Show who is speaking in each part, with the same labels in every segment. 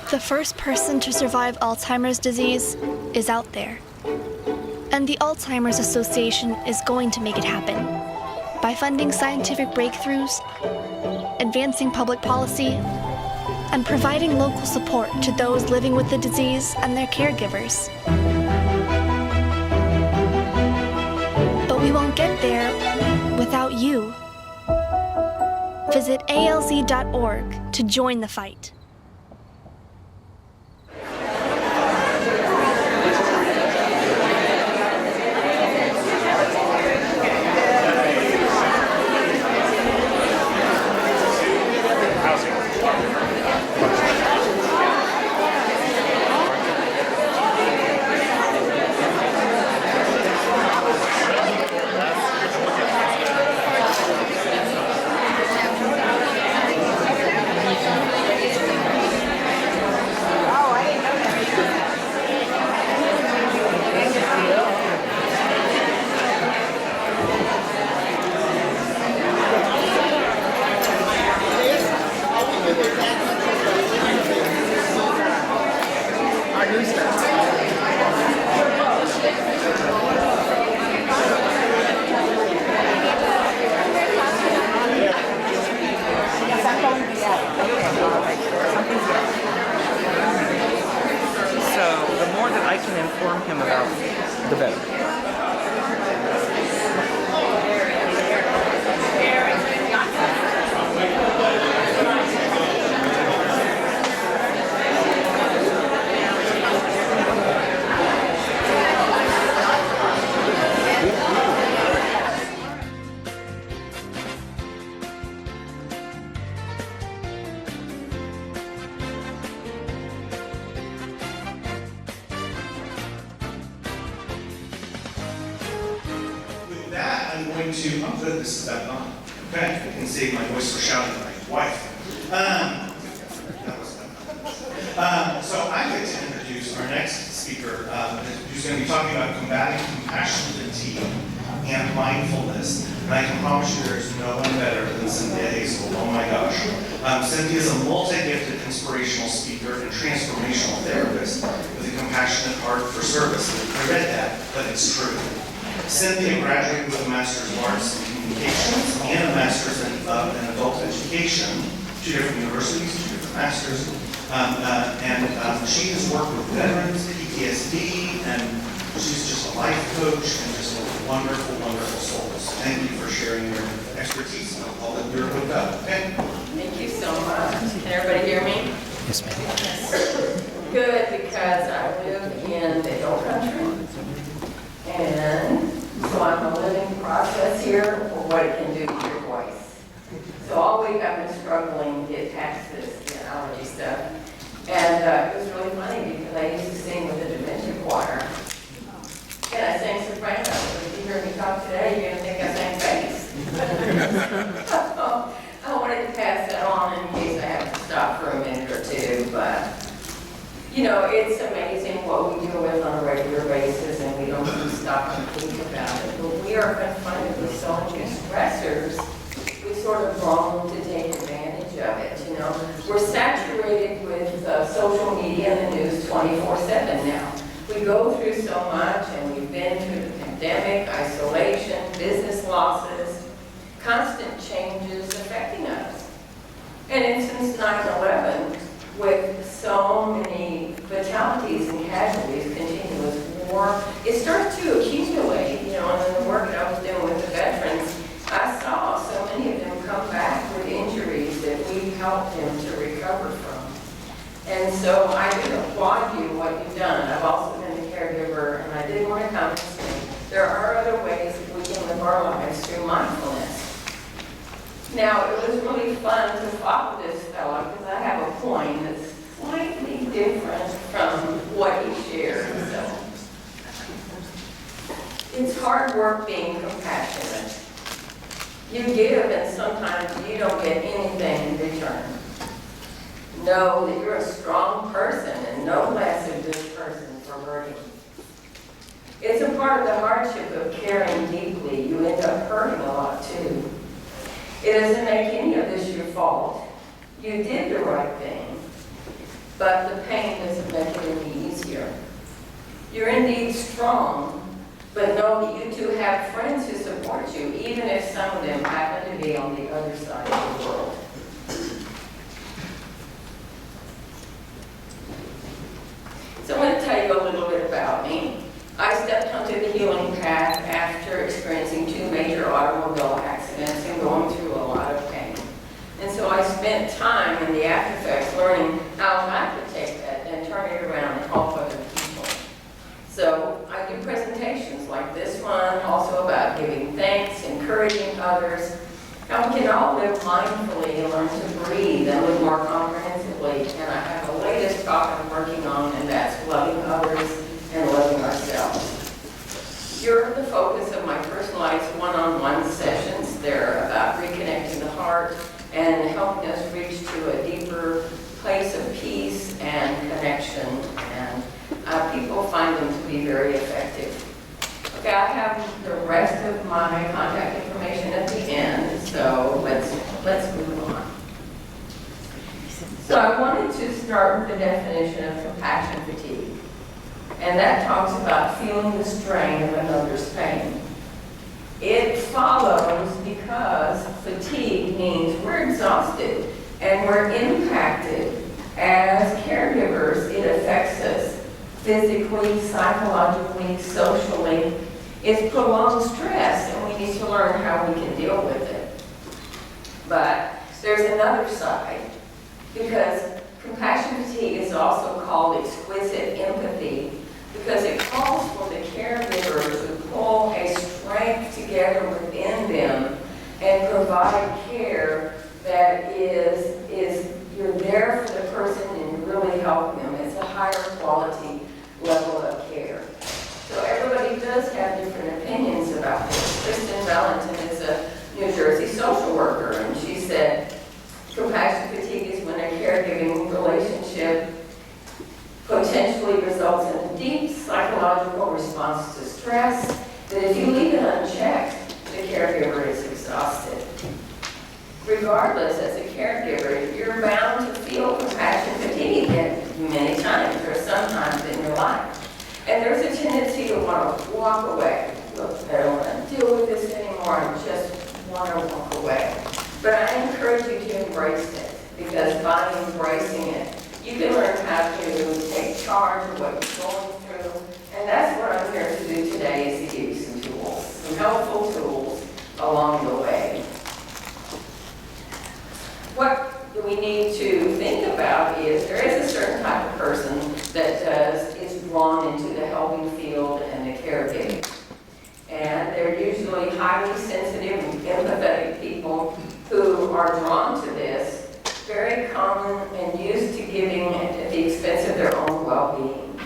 Speaker 1: The first person to survive Alzheimer's disease is out there. And the Alzheimer's Association is going to make it happen by funding scientific breakthroughs, advancing public policy, and providing local support to those living with the disease and their caregivers. But we won't get there without you. Visit alz.org to join the fight.
Speaker 2: I'm good, this is that on. Okay, I can save my voice for shouting at my wife. So I get to introduce our next speaker, who's going to be talking about combating compassion fatigue and mindfulness. And I can promise you there's no one better than Cynthia Hazel. Oh my gosh. Cynthia is a multi-gifted inspirational speaker and transformational therapist with a compassionate heart for service. I read that, but it's true. Cynthia graduated with a Master's of Arts in Communications and a Master's in Adult Education, two different universities, two different masters. She has worked with veterans, PTSD, and she's just a life coach and just a wonderful, wonderful soul. So thank you for sharing your expertise. I'll let you hook up, okay?
Speaker 3: Thank you so much. Can everybody hear me?
Speaker 4: Yes, ma'am.
Speaker 3: Good, because I live in the hill country. And so I'm a living process here for what it can do to your voice. So all week I've been struggling to get past this allergy stuff. And it was really funny because I used to sing with the dementia choir. And I sang soprano. So if you hear me talk today, you're going to think I sang bass. So I wanted to pass that on in case I have to stop for a minute or two. But you know, it's amazing what we deal with on a regular basis, and we don't really stop and think about it. But we are confronted with so many stressors, we sort of long to take advantage of it, you know. We're saturated with social media and the news 24/7 now. We go through so much, and we've been through the pandemic, isolation, business losses, constant changes affecting us. And since 9/11, with so many fatalities and casualties, continuous war, it starts to accumulate, you know, and in the work that I was doing with the veterans, I saw so many of them come back with injuries that we helped them to recover from. And so I do applaud you, what you've done. I've also been a caregiver, and I did want to come and say, there are other ways that we can live our lives through mindfulness. Now, it was really fun to follow this fellow because I have a point that's slightly different from what he shared. So, it's hard work being compassionate. You give, and sometimes you don't get anything in return. Know that you're a strong person and no less a good person for hurting. It's a part of the hardship of caring deeply. You end up hurting a lot too. It doesn't make any of this your fault. You did the right thing. but the pain doesn't make it any easier. You're indeed strong, but know that you too have friends who support you, even if some of them happen to be on the other side of the world. So I'm going to tell you a little bit about me. I stepped onto the healing path after experiencing 2 major automobile accidents and going through a lot of pain. And so I spent time in the after effects learning how I could take that and turn it around and help other people. So I do presentations like this one, also about giving thanks, encouraging others, how we can all live mindfully and learn to breathe and live more comprehensively. And I have a latest talk I'm working on, and that's loving others and loving ourselves. You're the focus of my personalized one-on-one sessions. They're about reconnecting the heart and helping us reach to a deeper place of peace and connection. And people find them to be very effective. Okay, I have the rest of my contact information at the end, so let's move on. So I wanted to start with the definition of compassion fatigue. And that talks about feeling the strain of another's pain. It follows because fatigue means we're exhausted and we're impacted. As caregivers, it affects us physically, psychologically, socially. It's prolonged stress, and we need to learn how we can deal with it. But there's another side, because compassion fatigue is also called exquisite empathy, because it calls for the caregiver to pull a strength together within them and provide care that is you're there for the person and really helping them. It's a higher quality level of care. So everybody does have different opinions about this. Kristen Valentin is a New Jersey social worker, and she said, compassion fatigue is when a caregiving relationship potentially results in a deep psychological response to stress, that if you leave it unchecked, the caregiver is exhausted. Regardless, as a caregiver, you're bound to feel compassion fatigue many times or sometimes in your life. And there's a tendency to want to walk away. Look, I don't want to deal with this anymore, I just want to walk away. But I encourage you to embrace it, because by embracing it, you can learn how to take charge of what you're going through. And that's what I'm here to do today, is to give you some tools, some helpful tools along the way. What we need to think about is there is a certain type of person that is drawn into the helping field and the caregiving. And they're usually highly sensitive and empathetic people who are drawn to this, very common and used to giving at the expense of their own well-being.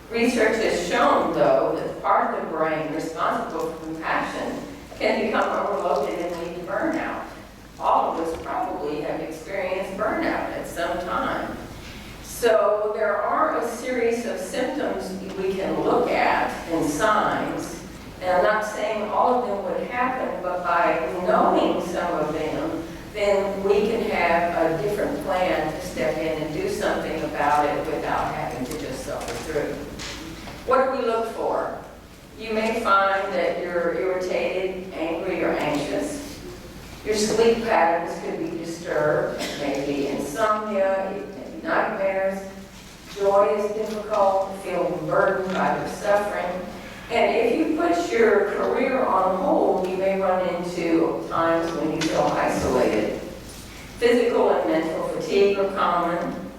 Speaker 3: Research has shown, though, that part of the brain responsible for compassion can become overloaded and lead to burnout. All of us probably have experienced burnout at some time. So there are a series of symptoms we can look at and signs. And I'm not saying all of them would happen, but by knowing some of them, then we can have a different plan to step in and do something about it without having to just suffer through. What do we look for? You may find that you're irritated, angry, or anxious. Your sleep patterns could be disturbed, maybe insomnia, maybe nightmares. Joy is difficult, feeling burdened by your suffering. And if you put your career on hold, you may run into times when you feel isolated. Physical and mental fatigue are common.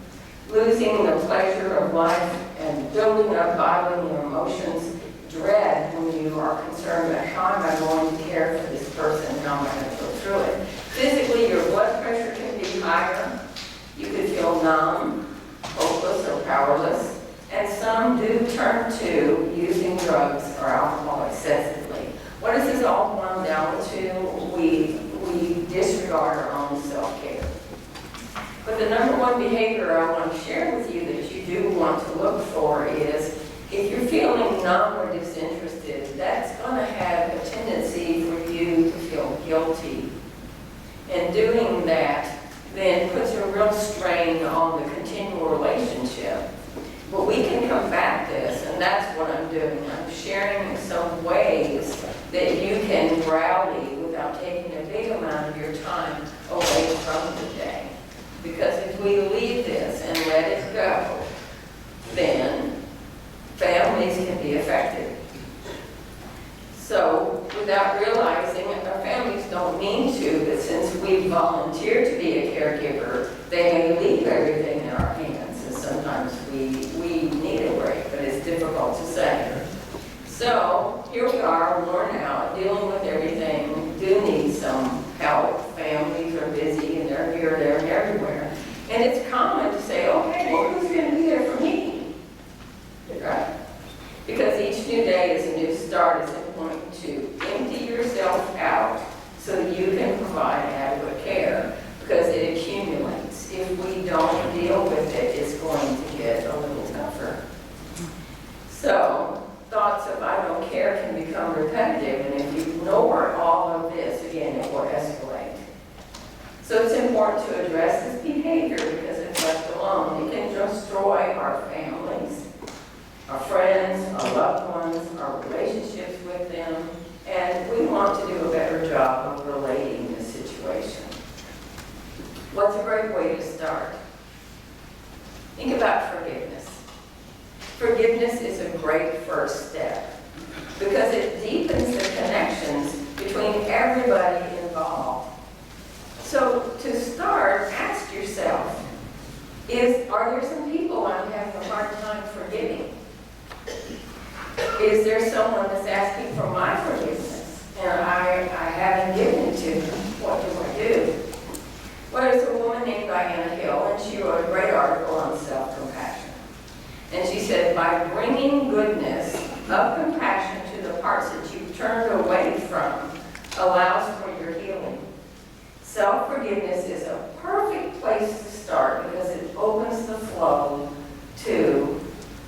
Speaker 3: Losing the pleasure of life and building up, bottling your emotions. Dread when you are concerned about how am I going to care for this person, how am I going to go through it. Physically, your blood pressure can be higher. You could feel numb, hopeless, or powerless. And some do turn to using drugs or alcohol excessively. What does this all boil down to? We disregard our own self-care. But the number one behavior I want to share with you that you do want to look for is if you're feeling numb or disinterested, that's going to have a tendency for you to feel guilty. And doing that then puts a real strain on the continual relationship sharing some ways that you can rally without taking a big amount of your time away from the day. Because if we leave this and let it go, then families can be affected. So without realizing, our families don't mean to, but since we volunteer to be a caregiver, they may leave everything in our hands, and sometimes we need a break, but it's difficult to say. So here we are, worn out, dealing with everything, do need some help. Families are busy and they're here, there, and everywhere. And it's common to say, okay, well, who's going to be there for me? Right? Because each new day is a new start. It's important to empty yourself out so that you can provide adequate care, because it accumulates. If we don't deal with it, it's going to get a little tougher. So thoughts of I don't care can become repetitive, and if you ignore all of this, again, it will escalate. So it's important to address this behavior, because if left alone, it can destroy our families, our friends, our loved ones, our relationships with them, and we want to do a better job of relating this situation. What's a great way to start? Think about forgiveness. Forgiveness is a great first step because it deepens the connections between everybody involved. So to start, ask yourself, are there some people I'm having a hard time forgiving? Is there someone that's asking for my forgiveness and I haven't given it to them? What do I do? Well, there's a woman named Dianne Teran, and she wrote a great article on self-compassion. And she said, by bringing goodness of compassion to the parts that you've turned away from allows for your healing. Self-forgiveness is a perfect place to start because it opens the flow to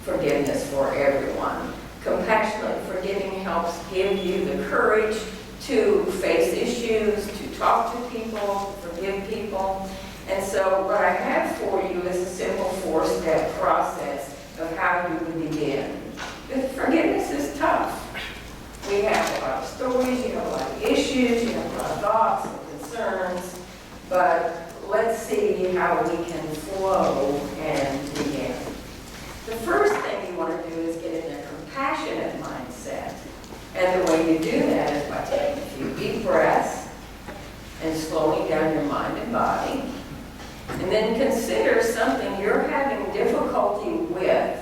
Speaker 3: forgiveness for everyone. Compassionate forgiving helps give you the courage to face issues, to talk to people, forgive people. And so what I have for you is a simple 4-step process of how you would begin. Because forgiveness is tough. We have a lot of stories, you have a lot of issues, you have a lot of thoughts and concerns, but let's see how we can flow and begin. The first thing you want to do is get in a compassionate mindset. And the way you do that is by taking a few deep breaths and slowing down your mind and body. And then consider something you're having difficulty with.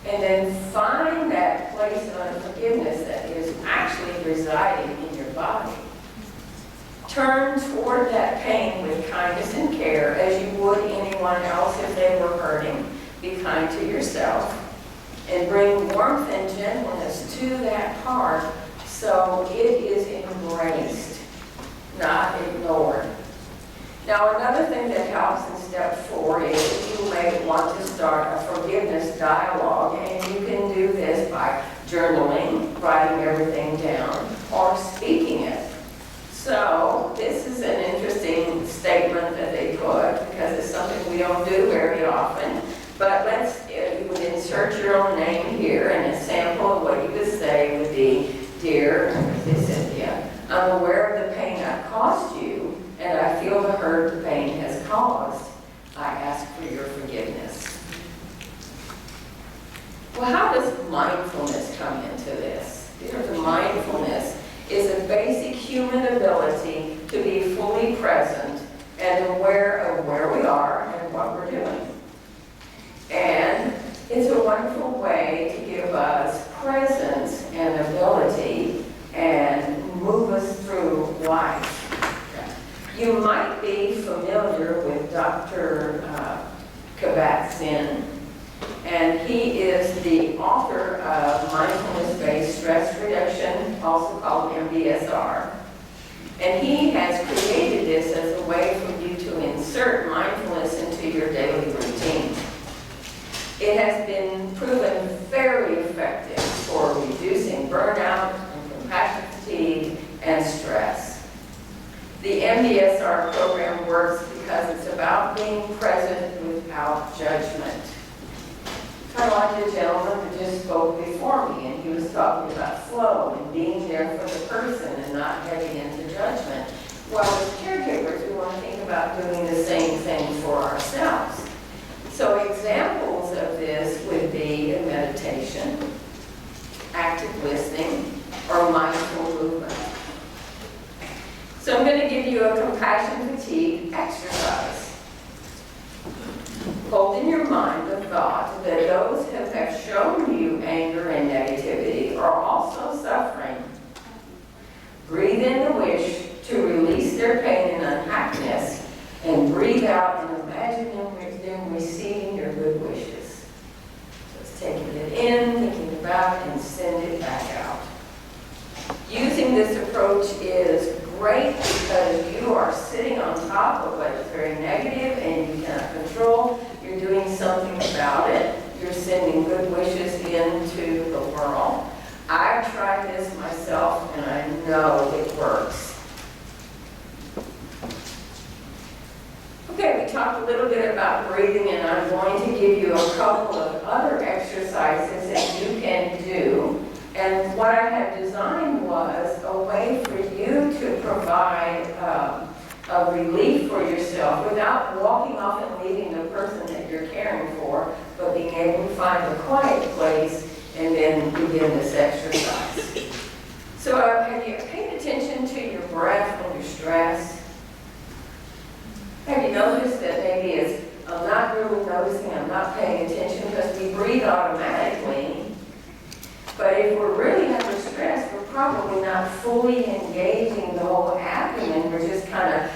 Speaker 3: And then find that place of unforgiveness that is actually residing in your body. Turn toward that pain with kindness and care as you would anyone else if they were hurting. Be kind to yourself and bring warmth and gentleness to that part so it is embraced, not ignored. Now, another thing that helps in step 4 is you may want to start a forgiveness dialogue, and you can do this by journaling, writing everything down, or speaking it. So this is an interesting statement that they put because it's something we don't do very often. But you would insert your own name here, and a sample of what you would say would be, Dear Cynthia, I'm aware of the pain I've caused you, and I feel the hurt the pain has caused. I ask for your forgiveness. Well, how does mindfulness come into this? Mindfulness is a basic human ability to be fully present and aware of where we are and what we're doing. And it's a wonderful way to give us presence and ability and move us through life. You might be familiar with Dr. Kabat-Zinn, and he is the author of Mindfulness-Based Stress Reduction, also called MBSR. And he has created this as a way for you to insert mindfulness into your daily routine. It has been proven very effective for reducing burnout and compassion fatigue and stress. The MBSR program works because it's about being present without judgment. Kind of like the gentleman who just spoke before me, and he was talking talking about flow and being there for the person and not heading into judgment. Well, as caregivers, we want to think about doing the same thing for ourselves. So examples of this would be a meditation, active listening, or mindful movement. So I'm going to give you a compassion fatigue exercise. Hold in your mind the thought that those who have shown you anger and negativity are also suffering. Breathe in the wish to release their pain and unhappiness, and breathe out and imagine them receiving your good wishes. So it's taking it in, thinking about, and send it back out. Using this approach is great because you are sitting on top of what is very negative and you cannot control. You're doing something about it. You're sending good wishes into the world. I've tried this myself and I know it works. Okay, we talked a little bit about breathing, and I'm going to give you a couple of other exercises that you can do. And what I had designed was a way for you to provide a relief for yourself without walking off and leaving the person that you're caring for, but being able to find a quiet place and then begin this exercise. So have you paid attention to your breath when you're stressed? Have you noticed that maybe it's, I'm not really noticing, I'm not paying attention because we breathe automatically. But if we're really under stress, we're probably not fully engaging the whole abdomen. We're just kind of,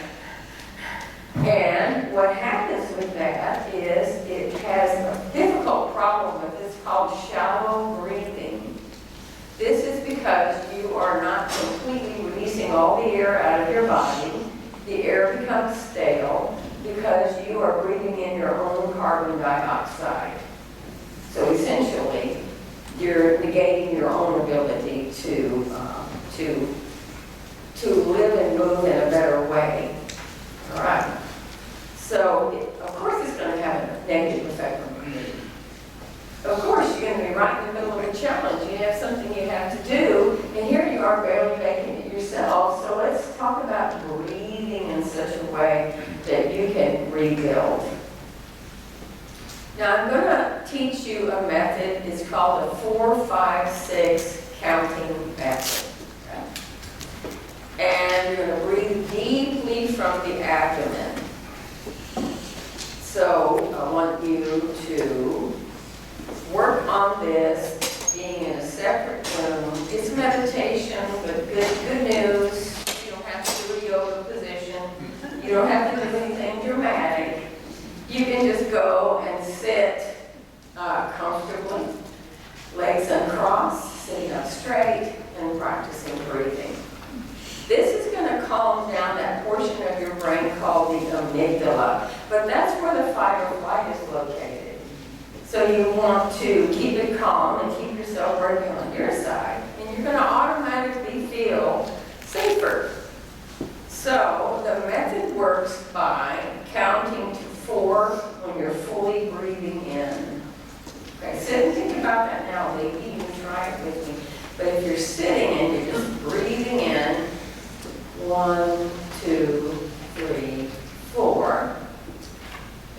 Speaker 3: and what happens with that is it has a difficult problem with this called shallow breathing. This is because you are not completely releasing all the air out of your body. The air becomes stale because you are breathing in your own carbon dioxide. So essentially, you're negating your own ability to live and move in a better way. All right. So, of course, it's going to have a negative effect on you. Of course, you're going to be right in the middle of a challenge. You have something you have to do, and here you are barely making it yourself. So let's talk about breathing in such a way that you can rebuild. Now, I'm going to teach you a method. It's called a 4-5-6 counting method. Okay? And you're going to breathe deeply from the abdomen. So I want you to work on this being in a separate room. It's meditation, but good news. You don't have to do a yoga position. You don't have to do anything dramatic. You can just go and sit comfortably, legs uncrossed, sitting up straight, and practicing breathing. This is going to calm down that portion of your brain called the amygdala, but that's where the fight or flight is located. So you want to keep it calm and keep yourself working on your side, and you're going to automatically feel safer. So the method works by counting to 4 when you're fully breathing in. Okay, sit and think about that now, lady. You can try it with me. But if you're sitting and you're just breathing in, 1, 2, 3, 4,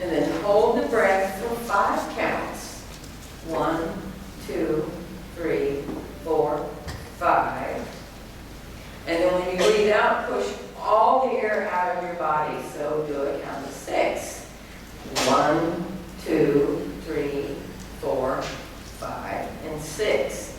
Speaker 3: and then hold the breath for 5 counts. 1, 2, 3, 4, 5. And then when you breathe out, push all the air out of your body. So do a count of 6. 1, 2, 3, 4, 5, and 6.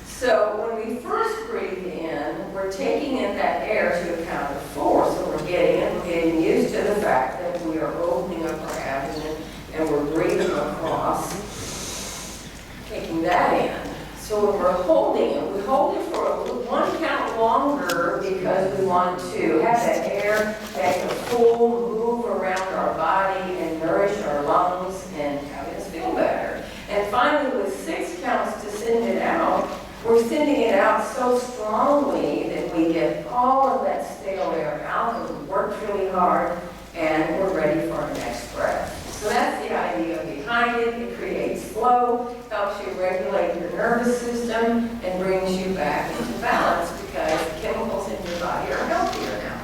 Speaker 3: So when we first breathe in, we're taking in that air to a count of 4. So we're getting used to the fact that we are opening up our abdomen and we're breathing across, taking that in. So when we're holding it, we hold it for 1 count longer because we want to have that air make a full move around our body and nourish our lungs and have us feel better. And finally, with 6 counts to send it out, we're sending it out so strongly that we get all of that stale air out, and we worked really hard, and we're ready for our next breath. So that's the idea behind it. It creates flow, helps you regulate your nervous nervous system and brings you back into balance because the chemicals in your body are healthier now.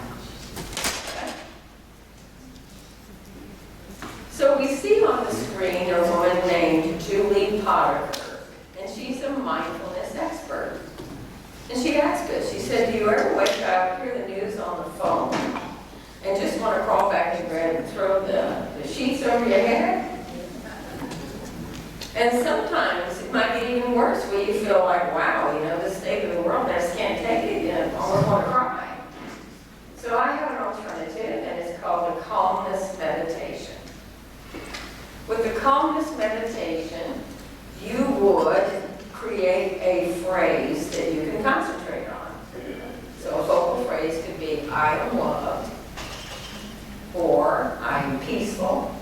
Speaker 3: Okay? So we see on the screen a woman named Julie Potiker, and she's a mindfulness expert. And she asked us, she said, do you ever wake up, hear the news on the phone, and just want to crawl back in bed and throw the sheets over your head? And sometimes it might get even worse where you feel like, wow, you know, the state of the world, I just can't take it, and I almost want to cry. So I have an alternative, and it's called the calmness meditation. With the calmness meditation, you would create a phrase that you can concentrate on. So a focal phrase could be, I am loved, or I am peaceful,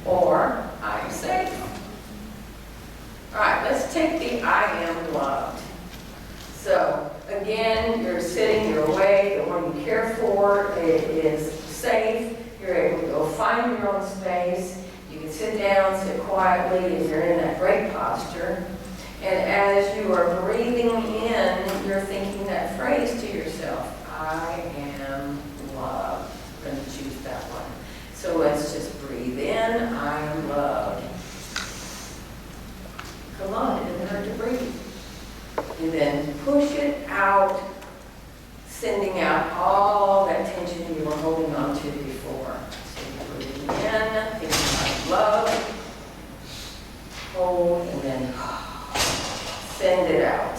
Speaker 3: or I am safe. All right, let's take the I am loved. So again, you're sitting, you're awake, the one you care for, it is safe, you're able to go find your own space, you can sit down, sit quietly if you're in that great posture. And as you are breathing in, you're thinking that phrase to yourself, I am loved. I'm going to choose that one. So let's just breathe in, I am loved. Come on, it doesn't hurt to breathe. And then push it out, sending out all that tension you were holding on to before. So you breathe in, thinking about love, hold, and then send it out.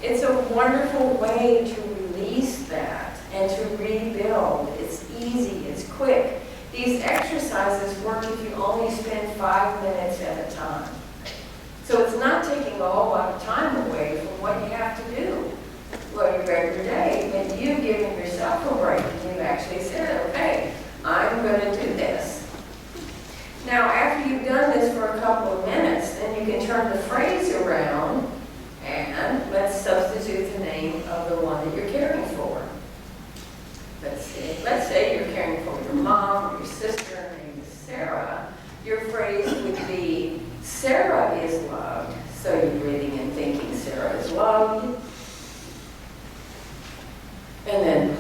Speaker 3: It's a wonderful way to release that and to rebuild. It's easy, it's quick. These exercises work if you only spend 5 minutes at a time. So it's not taking a whole lot of time away from what you have to do for your regular day, but you giving yourself a break and you actually said, okay, I'm going to do this. Now, after you've done this for a couple of minutes, then you can turn the phrase around and let's substitute the name of the one that you're caring for. Let's say you're caring for your mom or your sister, her name is Sarah. Your phrase would be, Sarah is loved. So you're breathing and thinking Sarah is loved. And then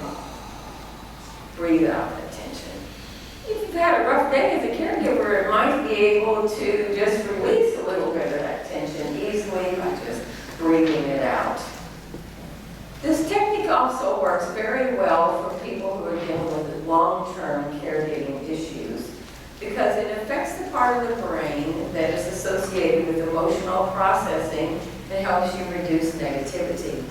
Speaker 3: breathe out that tension. If you've had a rough day as a caregiver, it might be able to just release a little bit of that tension easily by just breathing it out. This technique also works very well for people who are dealing with long-term caregiving issues because it affects the part of the brain that is associated with emotional processing and helps you reduce negativity.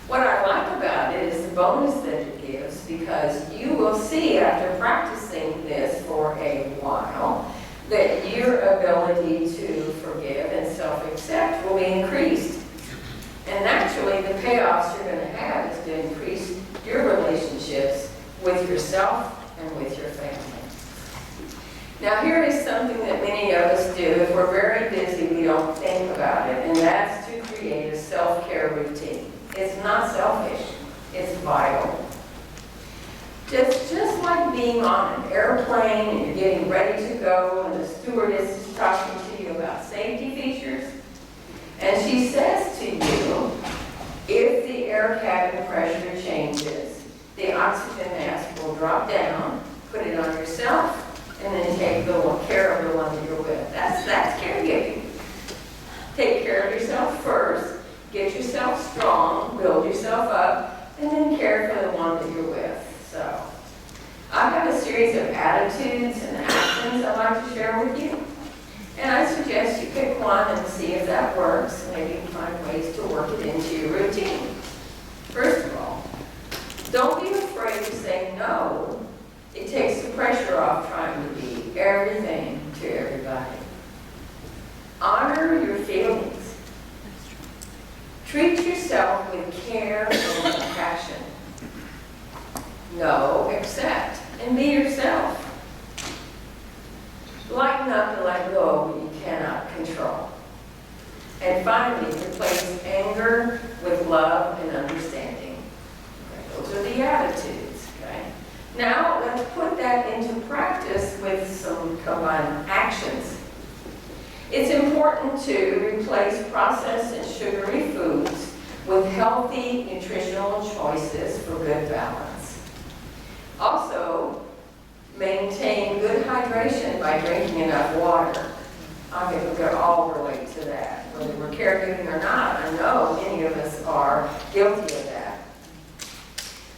Speaker 3: What I like about it is the bonus that it gives because you will see after practicing this for a while that your ability to forgive and self-accept will be increased. And naturally, the payoffs you're going to have is to increase your relationships with yourself and with your family. Now, here is something that many of us do. If we're very busy, we don't think about it, and that's to create a self-care routine. It's not selfish, it's vital. Just like being on an airplane and you're getting ready to go and the stewardess is talking to you about safety features, and she says to you, if the air cabin pressure changes, the oxygen mask will drop down, put it on yourself, and then take care of the one that you're with. That's caregiving. Take care of yourself first, get yourself strong, build yourself up, and then care for the one that you're with. So, I have a series of attitudes and actions I'd like to share with you. And I suggest you pick one and see if that works, and maybe you can find ways to work it into your routine. First of all, don't be afraid to say no. It takes the pressure off trying to be everything to everybody. Honor your feelings. Treat yourself with care and compassion. No, accept, and be yourself. Lighten up and let go of what you cannot control. And finally, replace anger with love and understanding. Okay, those are the attitudes. Okay? Now, let's put that into practice with some combined actions. It's important important to replace processed and sugary foods with healthy nutritional choices for good balance. Also, maintain good hydration by drinking enough water. I think we could all relate to that. Whether we're caregiving or not, I know many of us are guilty of that.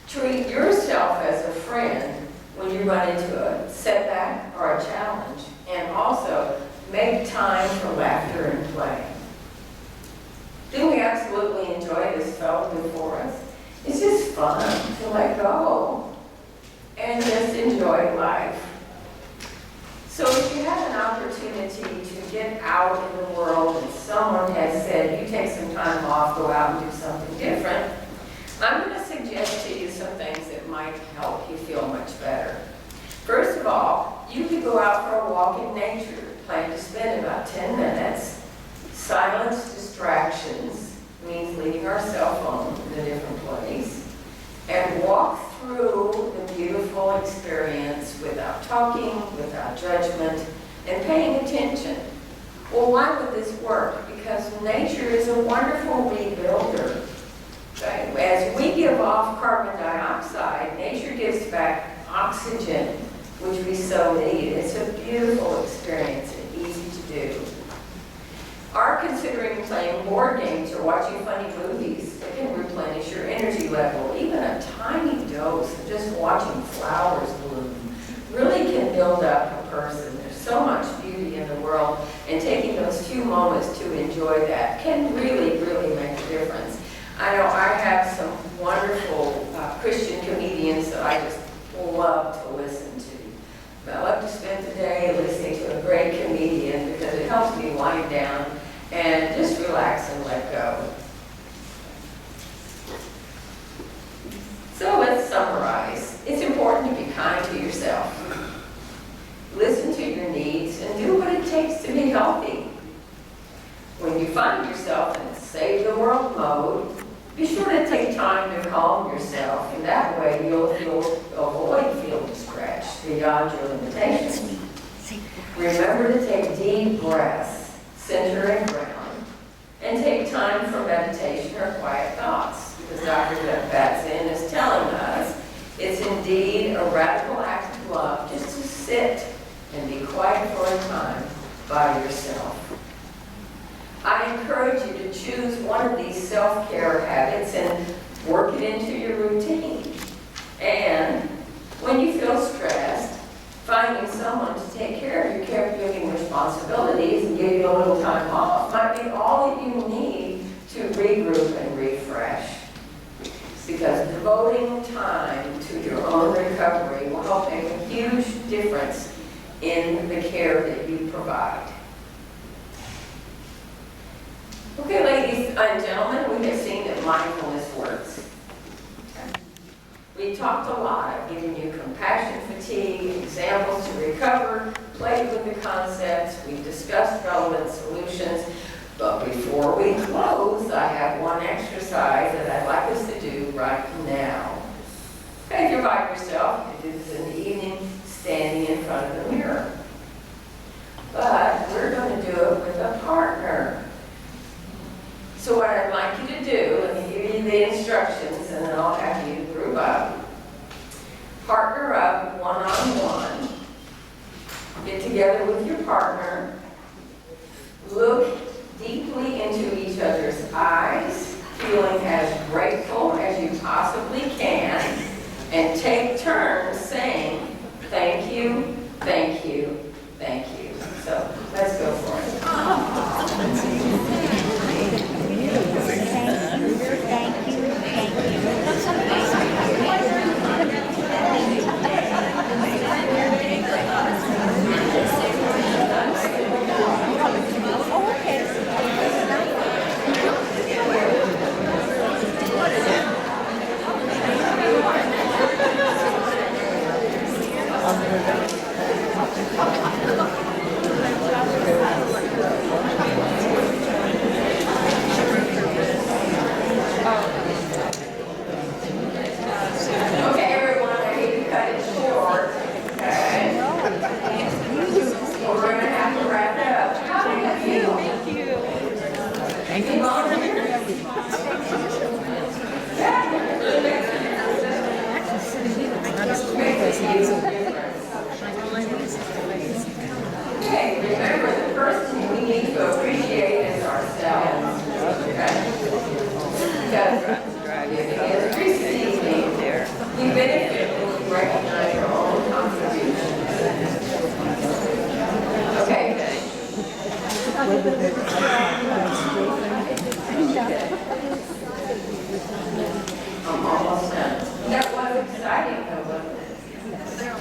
Speaker 3: Treat yourself as a friend when you run into a setback or a challenge, and also make time for laughter and play. Do we absolutely enjoy this fellow before us? It's just fun to let go and just enjoy life. So if you have an opportunity to get out in the world and someone has said, you take some time off, go out and do something different, I'm going to suggest to you some things that might help you feel much better. First of all, you could go out for a walk in nature. Plan to spend about 10 minutes. Silence distractions means leaving our cell phone in a different place. And walk through the beautiful experience without talking, without judgment, and paying attention. Well, why would this work? Because nature is a wonderful rebuilder. Okay? As we give off carbon dioxide, nature gives back oxygen, which we so need. It's a beautiful experience and easy to do. Are considering playing board games or watching funny movies that can replenish your energy level. Even a tiny dose of just watching flowers bloom really can build up a person. There's so much beauty in the world, and taking those few moments to enjoy that can really, really make a difference. I know I have some wonderful Christian comedians that I just love to listen to. I love to spend the day listening to a great comedian because it helps me wind down and just relax and let go. So let's summarize. It's important to be kind to yourself. Listen to your needs and do what it takes to be healthy. When you find yourself in save the world mode, be sure to take time to calm yourself, and that way you'll avoid feeling stretched beyond your limitations. Remember to take deep breaths, center and ground, and take time for meditation or quiet thoughts, because Dr. Batson is telling us it's indeed a radical act of love just to sit and be quiet for a time by yourself. I encourage you to choose one of these self-care habits and work it into your routine. And when you feel stressed, finding someone to take care of your caregiving responsibilities and give you a little time off might be all that you need to regroup and refresh. Because devoting time to your own recovery will help make a huge difference in the care that you provide. Okay, ladies and gentlemen, we have seen that mindfulness works. Okay. We talked a lot. I've given you compassion fatigue, examples to recover, played with the concepts, we've discussed relevant solutions. But before we close, I have one exercise that I'd like us to do right now. Okay, if you're by yourself, you can do this in the evening, standing in front of the mirror. But we're going to do it with a partner. So what I'd like you to do, let me give you the instructions and then I'll have you group up. Partner up one-on-one. Get together with your partner. Look deeply into each other's eyes, feeling as grateful as you possibly can, and take turns saying, thank you, thank you, thank you. So let's go for it. We're going to have to wrap it up. How do you feel? Okay, remember the first thing we need to appreciate is ourselves. Okay? Because as receiving, you benefit when you recognize your own contribution. Okay. I'm almost done. That was exciting, though, wasn't it?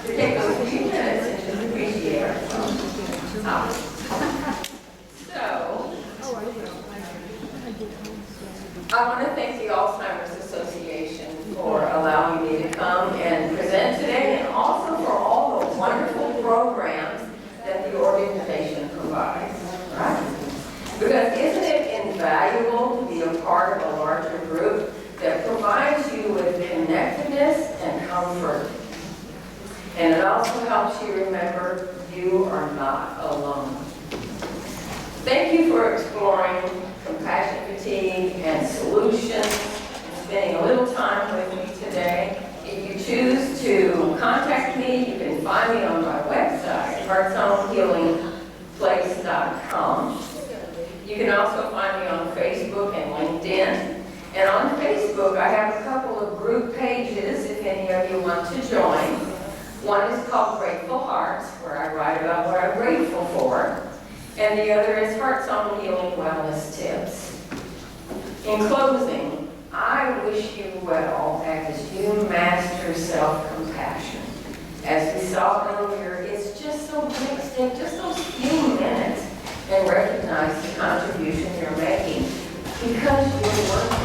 Speaker 3: To take those few minutes and just appreciate ourselves. So, I want to thank the Alzheimer's Association for allowing me to come and present today, and also for all the wonderful programs that the organization provides, right? Because isn't it invaluable to be a part of a larger group that provides you with connectedness and comfort? And it also helps you remember you are not alone. Thank you for exploring compassion fatigue and solutions, and spending a little time with me today. If you choose to contact me, you can find me on my website, heartzonehealingplace.com. You can also find me on Facebook and LinkedIn. And on Facebook, I have a couple of group pages if any of you want to join. One is called Grateful Hearts, where I write about what I'm grateful for. And the other is Hearts on Healing Wellness Tips. In closing, I wish you well as you master self-compassion. As we saw earlier, it's just so big, take just those few minutes and recognize the contribution you're making, because you're worth